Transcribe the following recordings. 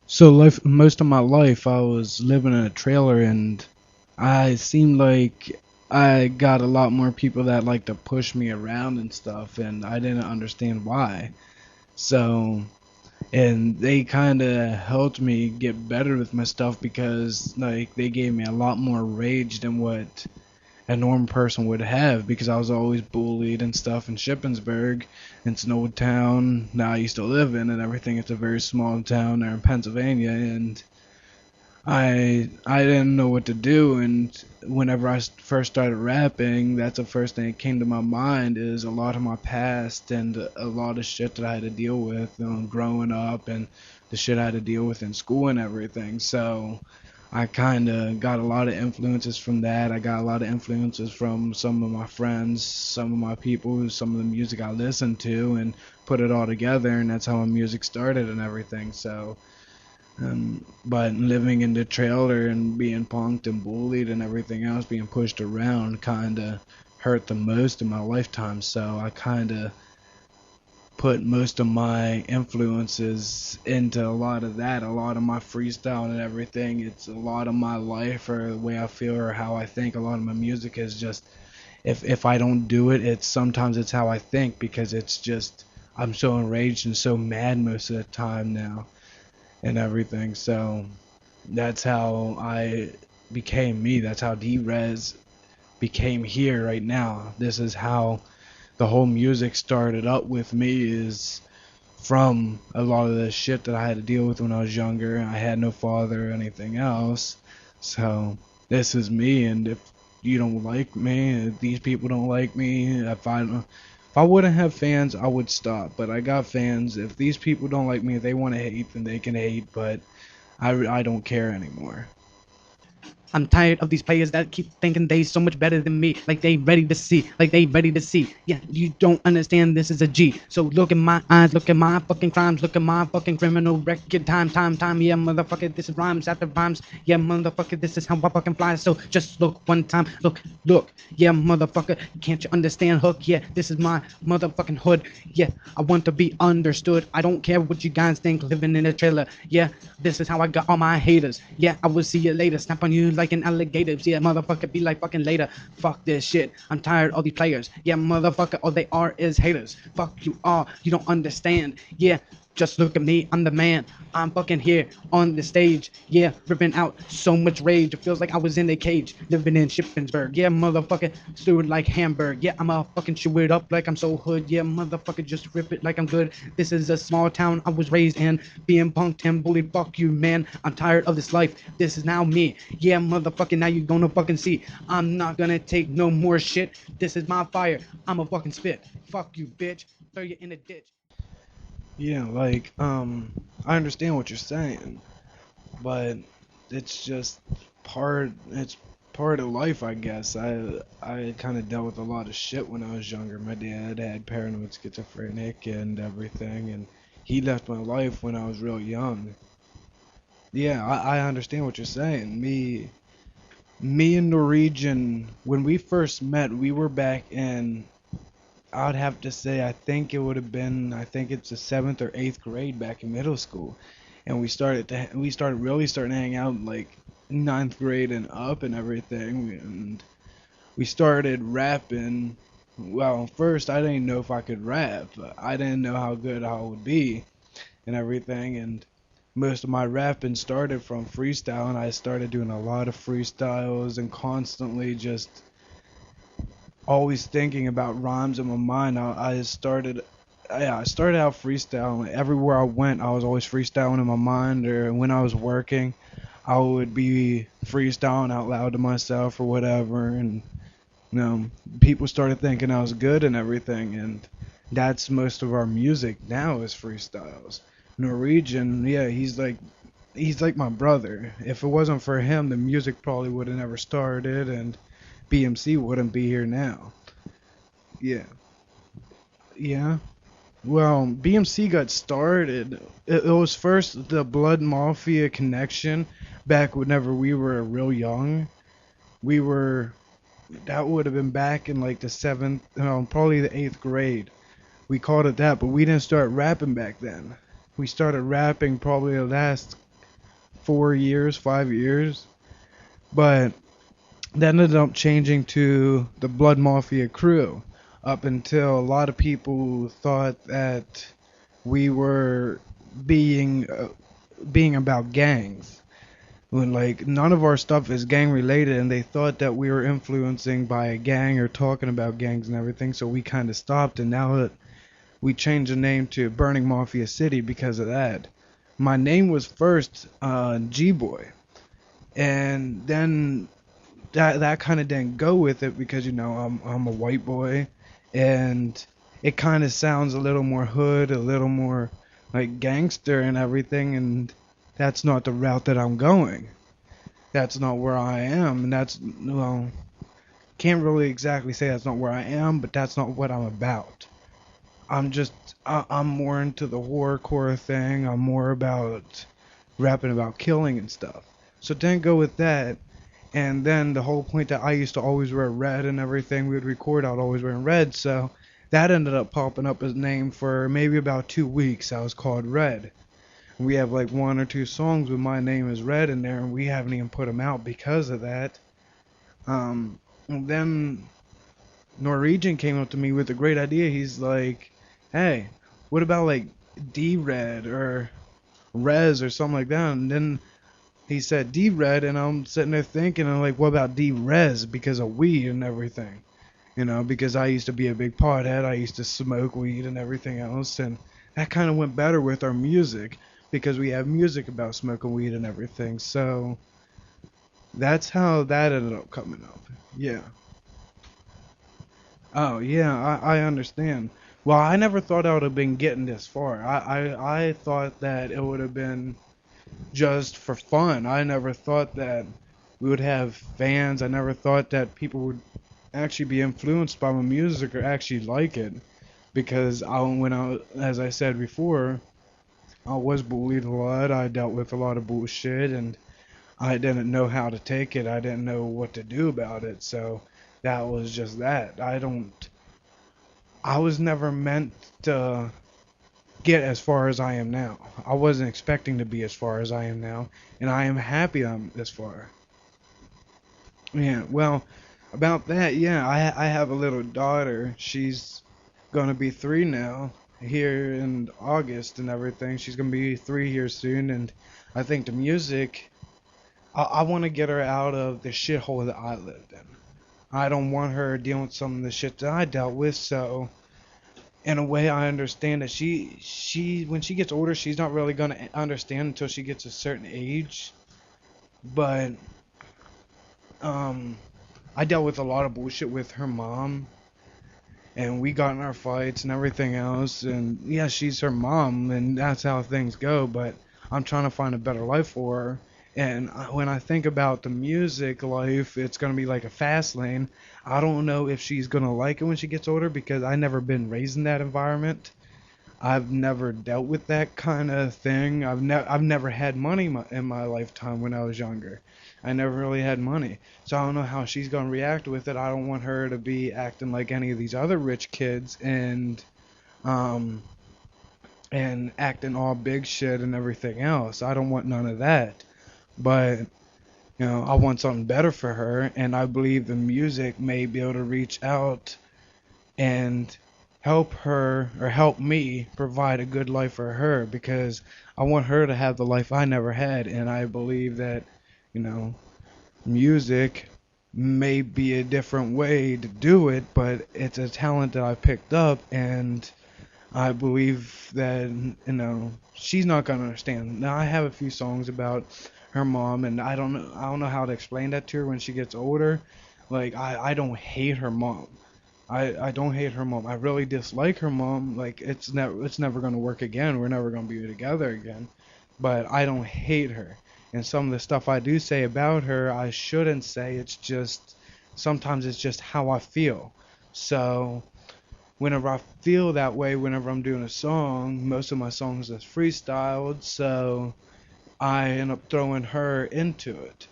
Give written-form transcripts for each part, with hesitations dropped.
So most of my life I was living in a trailer, and I seemed like I got a lot more people that like to push me around and stuff, and I didn't understand why. So, and they kind of helped me get better with my stuff because like they gave me a lot more rage than what a normal person would have, because I was always bullied and stuff in Shippensburg. It's an old town that I used to live in and everything. It's a very small town there in Pennsylvania, and I didn't know what to do. And whenever I first started rapping, that's the first thing that came to my mind, is a lot of my past and a lot of shit that I had to deal with, growing up, and the shit I had to deal with in school and everything. So I kind of got a lot of influences from that. I got a lot of influences from some of my friends, some of my people, some of the music I listened to, and put it all together, and that's how my music started and everything. So, but living in the trailer and being punked and bullied and everything else, being pushed around, kind of hurt the most in my lifetime. So I kind of put most of my influences into a lot of that, a lot of my freestyle and everything. It's a lot of my life, or the way I feel, or how I think. A lot of my music is just, if I don't do it, it's sometimes it's how I think, because it's just I'm so enraged and so mad most of the time now and everything. So that's how I became me. That's how D-Rez became here right now. This is how the whole music started up with me, is from a lot of the shit that I had to deal with when I was younger. I had no father or anything else. So this is me, and if you don't like me, if these people don't like me, if I wouldn't have fans, I would stop. But I got fans. If these people don't like me, if they want to hate, then they can hate. But I don't care anymore. I'm tired of these players that keep thinking they so much better than me, like they ready to see, like they ready to see. Yeah, you don't understand. This is a G. So look in my eyes, look at my fucking crimes, look at my fucking criminal record. Time. Yeah, motherfucker, this is rhymes after rhymes. Yeah, motherfucker, this is how I fucking fly. So just look one time, look. Yeah, motherfucker, can't you understand? Hook. Yeah, this is my motherfucking hood. Yeah, I want to be understood. I don't care what you guys think. Living in a trailer. Yeah, this is how I got all my haters. Yeah, I will see you later. Snap on you like an alligator. Yeah, motherfucker, be like fucking later. Fuck this shit. I'm tired of these players. Yeah, motherfucker, all they are is haters. Fuck you all. You don't understand. Yeah, just look at me, I'm the man. I'm fucking here on the stage. Yeah, ripping out so much rage. It feels like I was in a cage, living in Shippensburg. Yeah, motherfucker, stew it like Hamburg. Yeah, I'm a fucking chew it up like I'm so hood. Yeah, motherfucker, just rip it like I'm good. This is a small town I was raised in. Being punked and bullied, fuck you, man. I'm tired of this life. This is now me. Yeah, motherfucker, now you gonna fucking see. I'm not gonna take no more shit. This is my fire. I'm a fucking spit. Fuck you, bitch. Throw you in a ditch. Yeah, like I understand what you're saying, but it's just it's part of life, I guess. I kind of dealt with a lot of shit when I was younger. My dad had paranoid schizophrenic and everything, and he left my life when I was real young. Yeah, I understand what you're saying. Me and Norwegian, when we first met, we were back in, I'd have to say, I think it would have been, I think it's the seventh or eighth grade back in middle school, and we started really starting to hang out like ninth grade and up and everything, and we started rapping. Well, first I didn't know if I could rap. I didn't know how good I would be and everything, and most of my rapping started from freestyle, and I started doing a lot of freestyles and constantly just always thinking about rhymes in my mind. I started, yeah, I started out freestyling. Everywhere I went, I was always freestyling in my mind, or when I was working, I would be freestyling out loud to myself or whatever, and people started thinking I was good and everything, and that's most of our music now is freestyles. Norwegian, yeah, he's like my brother. If it wasn't for him, the music probably would have never started, and B.M.C wouldn't be here now. Yeah, yeah. Well, B.M.C got started. It was first the Blood Mafia connection back whenever we were real young. We were, that would have been back in like the seventh, no, probably the eighth grade. We called it that, but we didn't start rapping back then. We started rapping probably the last. 4 years, 5 years. But that ended up changing to the Blood Mafia crew up until a lot of people thought that we were being being about gangs when like none of our stuff is gang related, and they thought that we were influencing by a gang or talking about gangs and everything, so we kind of stopped. And now that we changed the name to Burning Mafia City because of that. My name was first G Boy, and then that kind of didn't go with it because I'm a white boy, and it kind of sounds a little more hood, a little more like gangster and everything, and that's not the route that I'm going. That's not where I am, and that's, well, can't really exactly say that's not where I am, but that's not what I'm about. I'm just I'm more into the horrorcore thing. I'm more about rapping about killing and stuff. So then go with that, and then the whole point that I used to always wear red and everything. We would record out always wearing red, so that ended up popping up as name for maybe about 2 weeks. I was called Red. We have like one or two songs with my name is Red in there, and we haven't even put them out because of that. And then Norwegian came up to me with a great idea. He's like, "Hey, what about like D-Red or REZZ or something like that?" And then he said D-Red, and I'm sitting there thinking, I'm like, what about D-Rez because of weed and everything? Because I used to be a big pothead. I used to smoke weed and everything else, and that kind of went better with our music because we have music about smoking weed and everything. So that's how that ended up coming up. Yeah. Oh yeah, I understand. Well, I never thought I would have been getting this far. I thought that it would have been just for fun. I never thought that we would have fans. I never thought that people would actually be influenced by my music or actually like it. Because as I said before, I was bullied a lot. I dealt with a lot of bullshit, and I didn't know how to take it. I didn't know what to do about it. So that was just that. I was never meant to get as far as I am now. I wasn't expecting to be as far as I am now, and I am happy I'm this far. Yeah, well, about that, yeah, I have a little daughter. She's gonna be 3 now, here in August and everything. She's gonna be 3 here soon, and I think the music, I want to get her out of the shithole that I lived in. I don't want her dealing with some of the shit that I dealt with, so in a way I understand that she when she gets older she's not really going to understand until she gets a certain age. But um I dealt with a lot of bullshit with her mom, and we got in our fights and everything else, and yeah, she's her mom and that's how things go. But I'm trying to find a better life for her. And when I think about the music life, it's going to be like a fast lane. I don't know if she's going to like it when she gets older because I never been raised in that environment. I've never dealt with that kind of thing. I've never had money in my lifetime when I was younger. I never really had money. So I don't know how she's going to react with it. I don't want her to be acting like any of these other rich kids um and acting all big shit and everything else. I don't want none of that. But I want something better for her, and I believe the music may be able to reach out and help her or help me provide a good life for her because I want her to have the life I never had. And I believe that, you know, music may be a different way to do it, but it's a talent that I picked up, and I believe that, she's not gonna understand. Now I have a few songs about her mom, and I don't know how to explain that to her when she gets older. Like I don't hate her mom. I don't hate her mom. I really dislike her mom. Like it's never gonna work again. We're never gonna be together again. But I don't hate her. And some of the stuff I do say about her, I shouldn't say. It's just sometimes it's just how I feel. So whenever I feel that way, whenever I'm doing a song, most of my songs is freestyled, so I end up throwing her into it.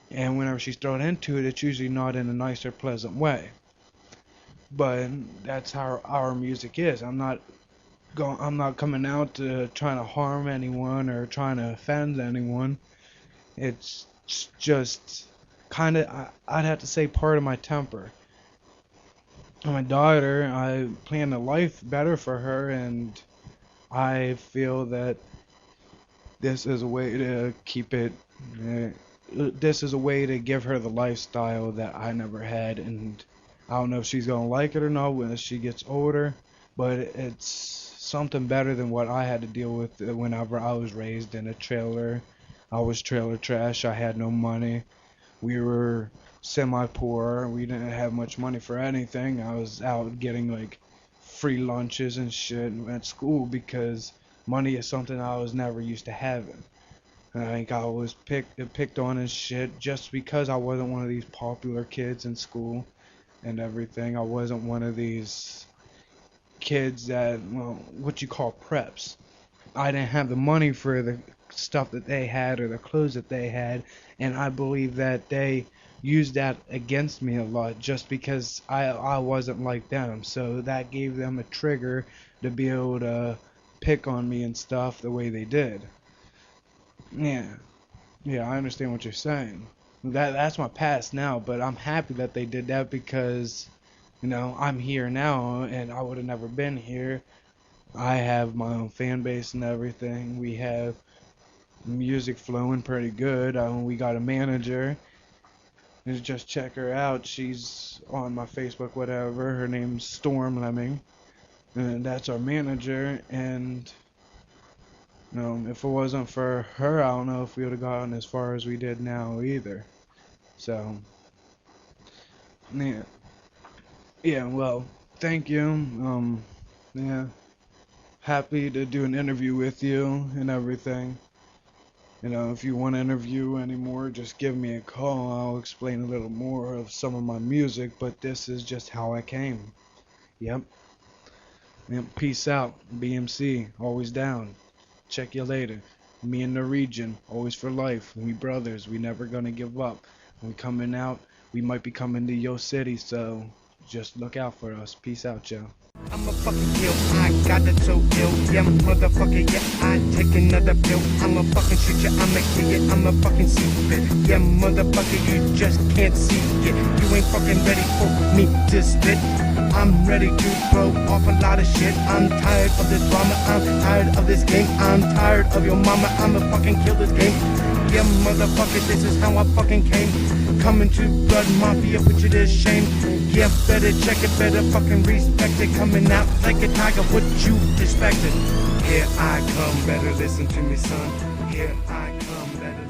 And whenever she's thrown into it, it's usually not in a nice or pleasant way. But that's how our music is. I'm not coming out to trying to harm anyone or trying to offend anyone. It's just kind of, I'd have to say, part of my temper. My daughter, I plan a life better for her, and I feel that this is a way to keep it. Uh, this is a way to give her the lifestyle that I never had, and I don't know if she's gonna like it or not when she gets older, but it's something better than what I had to deal with whenever I was raised in a trailer. I was trailer trash. I had no money. We were semi-poor. We didn't have much money for anything. I was out getting like free lunches and shit at school because money is something I was never used to having. And I think I was picked on and shit just because I wasn't one of these popular kids in school and everything. I wasn't one of these kids that, well, what you call preps. I didn't have the money for the stuff that they had or the clothes that they had, and I believe that they used that against me a lot just because I wasn't like them. So that gave them a trigger to be able to pick on me and stuff the way they did. Yeah. Yeah, I understand what you're saying. That's my past now, but I'm happy that they did that because, I'm here now and I would have never been here. I have my own fan base and everything. We have music flowing pretty good. We got a manager. Just check her out. She's on my Facebook, whatever. Her name's Storm Lemming, and that's our manager. And if it wasn't for her, I don't know if we would have gotten as far as we did now either. So, yeah, yeah. Well, thank you. Yeah, happy to do an interview with you and everything. If you want to interview anymore, just give me a call. I'll explain a little more of some of my music, but this is just how I came. Yep. Yep. Peace out. B.M.C. Always down. Check you later. Me in the region. Always for life. We brothers. We never gonna give up. When we coming out, we might be coming to your city, so just look out for us. Peace out, y'all. I'm a fucking kill, I got it so ill. Yeah, motherfucker, yeah, I take another pill. I'm a fucking shoot ya, I'ma kill ya, I'm a fucking secret. Yeah, motherfucker, you just can't see it. You ain't fucking ready for me to spit. I'm ready to throw off a lot of shit. I'm tired of this drama, I'm tired of this game. I'm tired of your mama, I'ma fucking kill this game. Yeah, motherfucker, this is how I fucking came. Coming to Blood Mafia, put you to shame. Yeah, better check it, better fucking respect it. Coming out like a tiger, what you expected? Here I come, better listen to me, son. Here I come, better